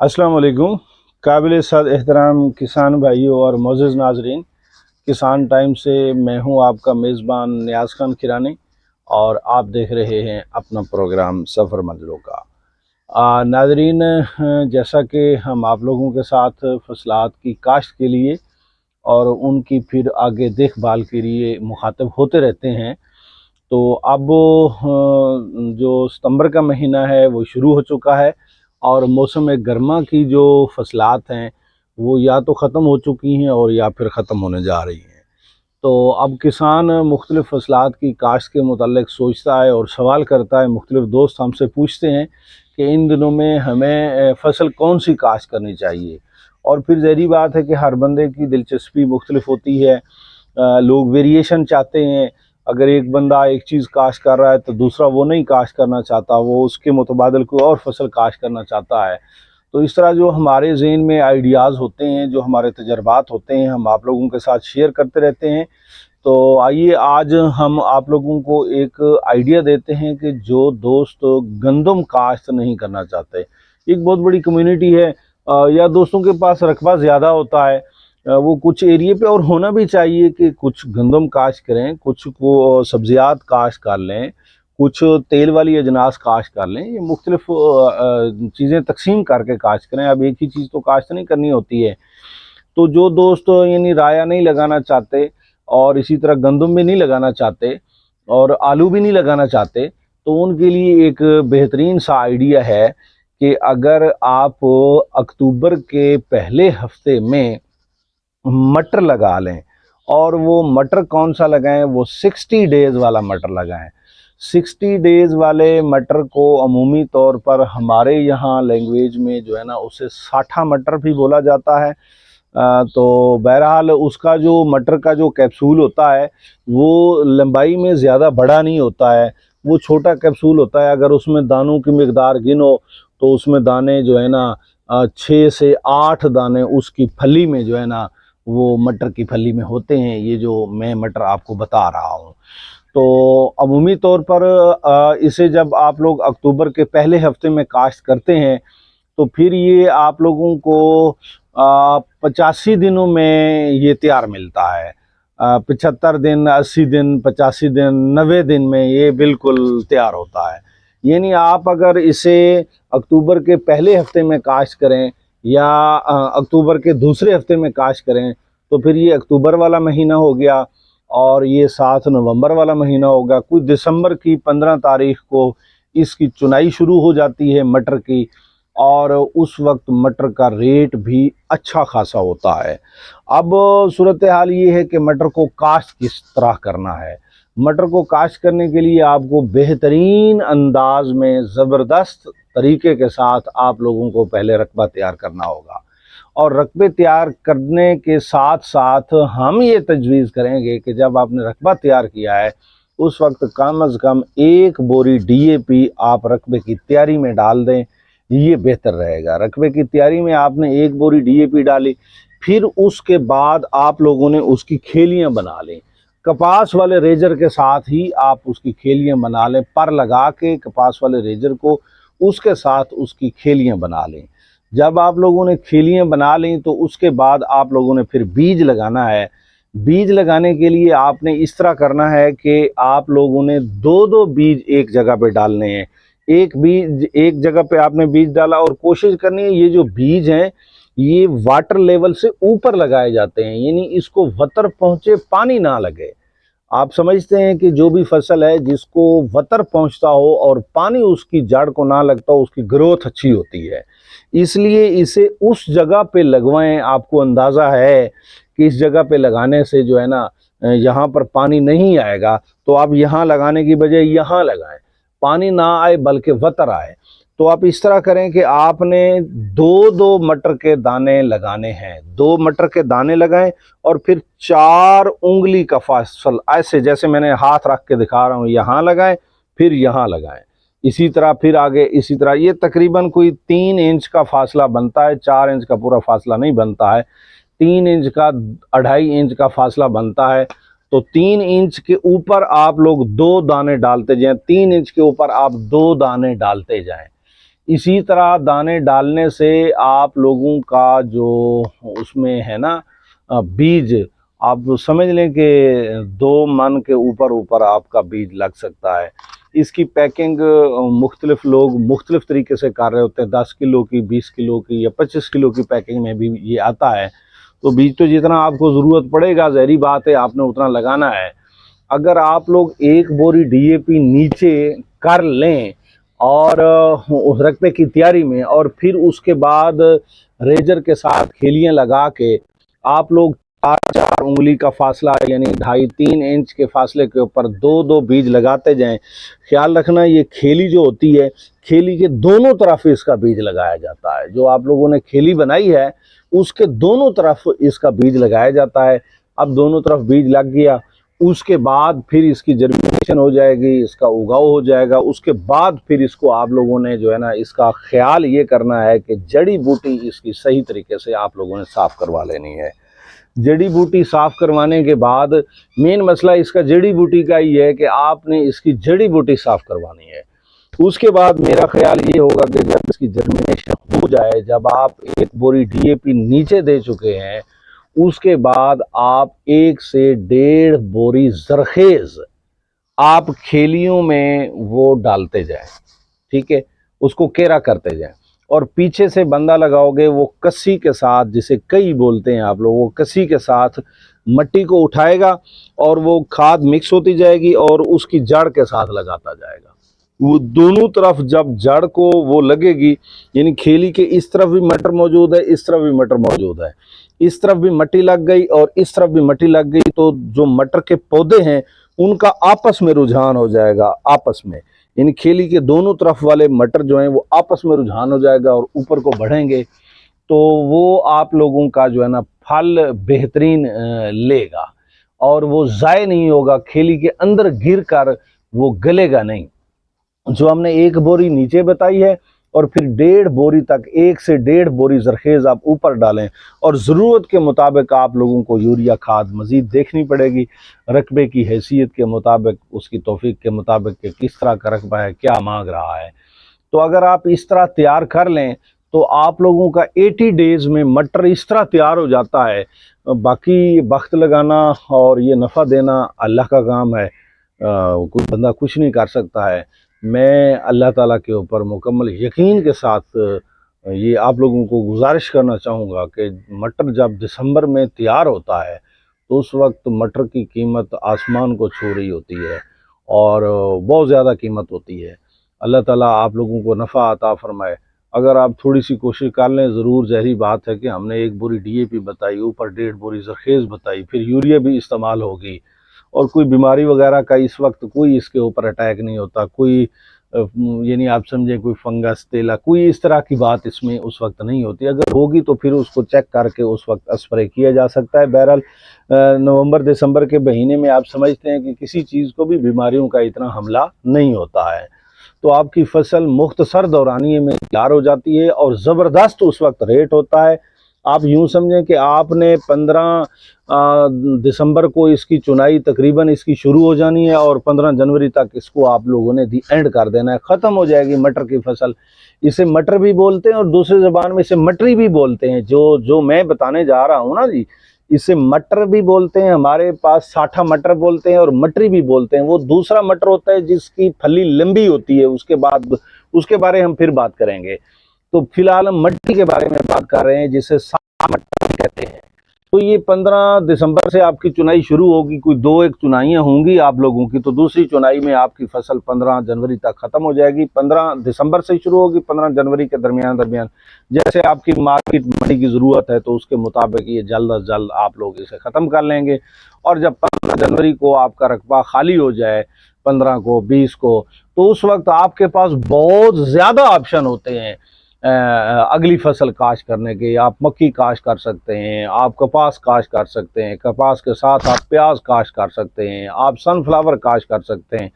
अस्सलाम वालेकुम। काबिल सद एहतराम किसान भाइयों और मोअज़्ज़ज़ नाज़रीन, किसान टाइम से मैं हूं आपका मेज़बान नियाज़ खान किरानी और आप देख रहे हैं अपना प्रोग्राम सफ़र मंज़िलों का। नाज़रीन, जैसा कि हम आप लोगों के साथ फसलात की काश्त के लिए और उनकी फिर आगे देखभाल के लिए मुखातब होते रहते हैं, तो अब जो सितंबर का महीना है वो शुरू हो चुका है और मौसम गर्मा की जो फसलात हैं वो या तो ख़त्म हो चुकी हैं और या फिर ख़त्म होने जा रही हैं। तो अब किसान मुख्तलिफ़ फसलात की काश्त के मुताल्लिक़ सोचता है और सवाल करता है। मुख्तलिफ़ दोस्त हमसे पूछते हैं कि इन दिनों में हमें फ़सल कौन सी काश्त करनी चाहिए, और फिर ज़ाहिरी बात है कि हर बंदे की दिलचस्पी मुख्तलिफ़ होती है। लोग वेरिएशन चाहते हैं। अगर एक बंदा एक चीज़ काश्त कर रहा है तो दूसरा वो नहीं काश्त करना चाहता, वो उसके मुतबादिल कोई और फसल काश्त करना चाहता है। तो इस तरह जो हमारे ज़हन में आइडियाज़ होते हैं, जो हमारे तजर्बात होते हैं, हम आप लोगों के साथ शेयर करते रहते हैं। तो आइए आज हम आप लोगों को एक आइडिया देते हैं कि जो दोस्त गंदम काश्त नहीं करना चाहते, एक बहुत बड़ी कम्युनिटी है, या दोस्तों के पास रकबा ज़्यादा होता है, वो कुछ एरिए पे और होना भी चाहिए कि कुछ गंदम काश्त करें, कुछ को सब्जियात काश्त कर लें, कुछ तेल वाली अजनास काश्त कर लें। ये मुख्तलिफ चीज़ें तकसीम करके काश्त करें। अब एक ही चीज़ तो काश्त नहीं करनी होती है। तो जो दोस्त यानी राया नहीं लगाना चाहते और इसी तरह गंदम भी नहीं लगाना चाहते और आलू भी नहीं लगाना चाहते, तो उनके लिए एक बेहतरीन सा आइडिया है कि अगर आप अक्टूबर के पहले हफ्ते में मटर लगा लें, और वो मटर कौन सा लगाएं, वो 60 डेज़ वाला मटर लगाएं। 60 डेज़ वाले मटर को अमूमी तौर पर हमारे यहाँ लैंग्वेज में जो है ना उसे साठा मटर भी बोला जाता है। तो बहरहाल उसका जो मटर का जो कैप्सूल होता है वो लंबाई में ज़्यादा बड़ा नहीं होता है, वो छोटा कैप्सूल होता है। अगर उसमें दानों की मिकदार गिनो तो उसमें दाने जो है ना 6 से 8 दाने उसकी फली में जो है ना वो मटर की फली में होते हैं। ये जो मैं मटर आपको बता रहा हूँ, तो अमूमी तौर पर इसे जब आप लोग अक्टूबर के पहले हफ्ते में काश्त करते हैं तो फिर ये आप लोगों को 85 दिनों में ये तैयार मिलता है। 75 दिन, 80 दिन, 85 दिन, 90 दिन में ये बिल्कुल तैयार होता है। यानी आप अगर इसे अक्टूबर के पहले हफ्ते में काश्त करें या अक्टूबर के दूसरे हफ्ते में काश्त करें तो फिर ये अक्टूबर वाला महीना हो गया और ये 7 नवंबर वाला महीना होगा। कुछ दिसंबर की 15 तारीख को इसकी चुनाई शुरू हो जाती है मटर की, और उस वक्त मटर का रेट भी अच्छा खासा होता है। अब सूरत हाल ये है कि मटर को काश्त किस तरह करना है। मटर को काश्त करने के लिए आपको बेहतरीन अंदाज में ज़बरदस्त तरीके के साथ आप लोगों को पहले रकबा तैयार करना होगा, और रकबे तैयार करने के साथ साथ हम ये तजवीज़ करेंगे कि जब आपने रकबा तैयार किया है उस वक्त कम अज़ कम 1 बोरी DAP आप रकबे की तैयारी में डाल दें, ये बेहतर रहेगा। रकबे की तैयारी में आपने 1 बोरी DAP डाली, फिर उसके बाद आप लोगों ने उसकी खेलियां बना लें। कपास वाले रेजर के साथ ही आप उसकी खेलियां बना लें, पर लगा के कपास वाले रेजर को उसके साथ उसकी खेलियां बना लें। जब आप लोगों ने खेलियां बना लें तो उसके बाद आप लोगों ने फिर बीज लगाना है। बीज लगाने के लिए आपने इस तरह करना है कि आप लोगों ने 2-2 बीज एक जगह पे डालने हैं। एक बीज एक जगह पे आपने बीज डाला और कोशिश करनी है ये जो बीज हैं ये वाटर लेवल से ऊपर लगाए जाते हैं, यानी इसको वतर पहुंचे, पानी ना लगे। आप समझते हैं कि जो भी फसल है जिसको वतर पहुंचता हो और पानी उसकी जड़ को ना लगता हो उसकी ग्रोथ अच्छी होती है। इसलिए इसे उस जगह पे लगवाएं। आपको अंदाज़ा है कि इस जगह पे लगाने से जो है ना यहाँ पर पानी नहीं आएगा, तो आप यहाँ लगाने की बजाय यहाँ लगाएं, पानी ना आए बल्कि वतर आए। तो आप इस तरह करें कि आपने 2-2 मटर के दाने लगाने हैं, 2 मटर के दाने लगाएं और फिर 4 उंगली का फासल ऐसे जैसे मैंने हाथ रख के दिखा रहा हूँ यहाँ लगाएं, फिर यहाँ लगाएं, इसी तरह फिर आगे इसी तरह। ये तकरीबन कोई 3 इंच का फासला बनता है, 4 इंच का पूरा फासला नहीं बनता है, 3 इंच का 2.5 इंच का फासला बनता है। तो 3 इंच के ऊपर आप लोग 2 दाने डालते जाएं, 3 इंच के ऊपर आप 2 दाने डालते जाएं। इसी तरह दाने डालने से आप लोगों का जो उसमें है ना बीज, आप समझ लें कि 2 मन के ऊपर ऊपर आपका बीज लग सकता है। इसकी पैकिंग मुख्तलिफ लोग मुख्तलिफ तरीके से कर रहे होते हैं, 10 किलो की, 20 किलो की या 25 किलो की पैकिंग में भी ये आता है। तो बीज तो जितना आपको ज़रूरत पड़ेगा, ज़हरी बात है, आपने उतना लगाना है। अगर आप लोग 1 बोरी DAP नीचे कर लें और उस रकबे की तैयारी में, और फिर उसके बाद रेजर के साथ खेलियाँ लगा के आप लोग 4-4 उंगली का फासला यानी 2.5-3 इंच के फासले के ऊपर 2-2 बीज लगाते जाएं। ख्याल रखना ये खेली जो होती है, खेली के दोनों तरफ इसका बीज लगाया जाता है। जो आप लोगों ने खेली बनाई है उसके दोनों तरफ इसका बीज लगाया जाता है। अब दोनों तरफ बीज लग गया, उसके बाद फिर इसकी जर्मिनेशन हो जाएगी, इसका उगाव हो जाएगा। उसके बाद फिर इसको आप लोगों ने जो है ना, इसका ख्याल ये करना है कि जड़ी बूटी इसकी सही तरीके से आप लोगों ने साफ़ करवा लेनी है। जड़ी बूटी साफ़ करवाने के बाद मेन मसला इसका जड़ी बूटी का ही है कि आपने इसकी जड़ी बूटी साफ़ करवानी है। उसके बाद मेरा ख्याल ये होगा कि जब इसकी जर्मिनेशन हो जाए, जब आप 1 बोरी DAP नीचे दे चुके हैं, उसके बाद आप 1 से 1.5 बोरी जरखेज़ आप खेलियों में वो डालते जाएं, ठीक है, उसको केरा करते जाएं। और पीछे से बंदा लगाओगे, वो कस्सी के साथ, जिसे कई बोलते हैं आप लोग, वो कस्सी के साथ मट्टी को उठाएगा और वो खाद मिक्स होती जाएगी और उसकी जड़ के साथ लगाता जाएगा। वो दोनों तरफ जब जड़ को वो लगेगी, यानी खेली के इस तरफ भी मटर मौजूद है, इस तरफ भी मटर मौजूद है, इस तरफ भी मट्टी लग गई और इस तरफ भी मट्टी लग गई, तो जो मटर के पौधे हैं उनका आपस में रुझान हो जाएगा। आपस में यानी खेली के दोनों तरफ वाले मटर जो हैं वो आपस में रुझान हो जाएगा और ऊपर को बढ़ेंगे, तो वो आप लोगों का जो है ना फल बेहतरीन लेगा और वो ज़ाय नहीं होगा, खेली के अंदर गिर कर वो गलेगा नहीं। जो हमने 1 बोरी नीचे बताई है और फिर 1.5 बोरी तक, 1 से 1.5 बोरी जरखेज़ आप ऊपर डालें। और ज़रूरत के मुताबिक आप लोगों को यूरिया खाद मज़ीद देखनी पड़ेगी, रकबे की हैसियत के मुताबिक, उसकी तौफीक के मुताबिक कि किस तरह का रकबा है, क्या मांग रहा है। तो अगर आप इस तरह तैयार कर लें तो आप लोगों का 80 डेज़ में मटर इस तरह तैयार हो जाता है। बाकी वक्त लगाना और ये नफ़ा देना अल्लाह का काम है, कोई बंदा कुछ नहीं कर सकता है। मैं अल्लाह ताला के ऊपर मुकम्मल यकीन के साथ ये आप लोगों को गुजारिश करना चाहूँगा कि मटर जब दिसंबर में तैयार होता है तो उस वक्त मटर की कीमत आसमान को छू रही होती है और बहुत ज़्यादा कीमत होती है। अल्लाह ताला आप लोगों को नफ़ा अता फ़रमाए। अगर आप थोड़ी सी कोशिश कर लें, ज़रूर ज़हरी बात है कि हमने 1 बोरी DAP बताई, ऊपर 1.5 बोरी जरखेज़ बताई, फिर यूरिया भी इस्तेमाल होगी और कोई बीमारी वगैरह का इस वक्त कोई इसके ऊपर अटैक नहीं होता, कोई यानी आप समझें कोई फंगस, तेला, कोई इस तरह की बात इसमें उस वक्त नहीं होती। अगर होगी तो फिर उसको चेक करके उस वक्त स्प्रे किया जा सकता है। बहरहाल नवंबर दिसंबर के महीने में आप समझते हैं कि किसी चीज़ को भी बीमारियों का इतना हमला नहीं होता है, तो आपकी फसल मुख्तसर दौरानिये में तैयार हो जाती है और ज़बरदस्त उस वक्त रेट होता है। आप यूँ समझें कि आपने 15 दिसंबर को इसकी चुनाई तकरीबन इसकी शुरू हो जानी है और 15 जनवरी तक इसको आप लोगों ने दी एंड कर देना है, ख़त्म हो जाएगी मटर की फसल। इसे मटर भी बोलते हैं और दूसरी ज़बान में इसे मटरी भी बोलते हैं। जो मैं बताने जा रहा हूँ ना जी, इसे मटर भी बोलते हैं, हमारे पास साठा मटर बोलते हैं और मटरी भी बोलते हैं। वो दूसरा मटर होता है जिसकी फली लंबी होती है, उसके बाद उसके बारे हम फिर बात करेंगे। तो फिलहाल हम मट्टी के बारे में बात कर रहे हैं जिसे साठा मटर कहते हैं। तो ये 15 दिसंबर से आपकी चुनाई शुरू होगी, कोई 2-1 चुनाइयाँ होंगी आप लोगों की, तो दूसरी चुनाई में आपकी फसल 15 जनवरी तक ख़त्म हो जाएगी। 15 दिसंबर से शुरू होगी, 15 जनवरी के दरमियान जैसे आपकी मार्केट मंडी की ज़रूरत है तो उसके मुताबिक ये जल्द अज जल्द आप लोग इसे ख़त्म कर लेंगे। और जब 15 जनवरी को आपका रकबा खाली हो जाए, 15 को, 20 को, तो उस वक्त आपके पास बहुत ज़्यादा ऑप्शन होते हैं अगली फसल काश करने के। आप मक्की काश कर सकते हैं, आप कपास काश कर सकते हैं, कपास के साथ आप प्याज काश कर सकते हैं, आप सनफ्लावर काश कर सकते हैं।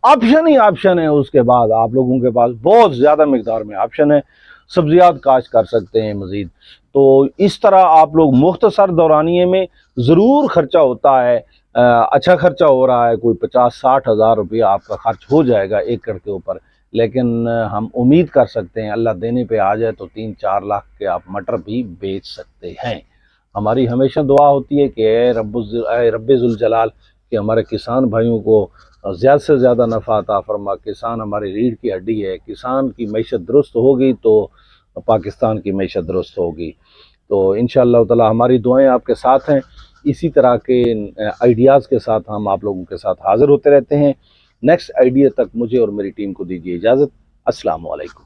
ऑप्शन ही ऑप्शन है। उसके बाद आप लोगों के पास बहुत ज़्यादा मिकदार में ऑप्शन है, सब्जियात काश कर सकते हैं मज़ीद। तो इस तरह आप लोग मुख्तसर दौरानिये में ज़रूर ख़र्चा होता है, अच्छा ख़र्चा हो रहा है, कोई 50-60 हज़ार रुपया आपका खर्च हो जाएगा एकड़ के ऊपर। लेकिन हम उम्मीद कर सकते हैं अल्लाह देने पे आ जाए तो 3-4 लाख के आप मटर भी बेच सकते हैं। हमारी हमेशा दुआ होती है कि ए रब्बे ज़ुल जलाल कि हमारे किसान भाइयों को ज़्यादा से ज़्यादा नफ़ा अता फरमा। किसान हमारी रीढ़ की हड्डी है, किसान की मईशत दुरुस्त होगी तो पाकिस्तान की मईशत दुरुस्त होगी। तो इंशाअल्लाह ताला हमारी दुआएं आपके साथ हैं। इसी तरह के आइडियाज़ के साथ हम आप लोगों के साथ हाज़िर होते रहते हैं। नेक्स्ट आइडिया तक मुझे और मेरी टीम को दीजिए इजाज़त। अस्सलाम वालेकुम।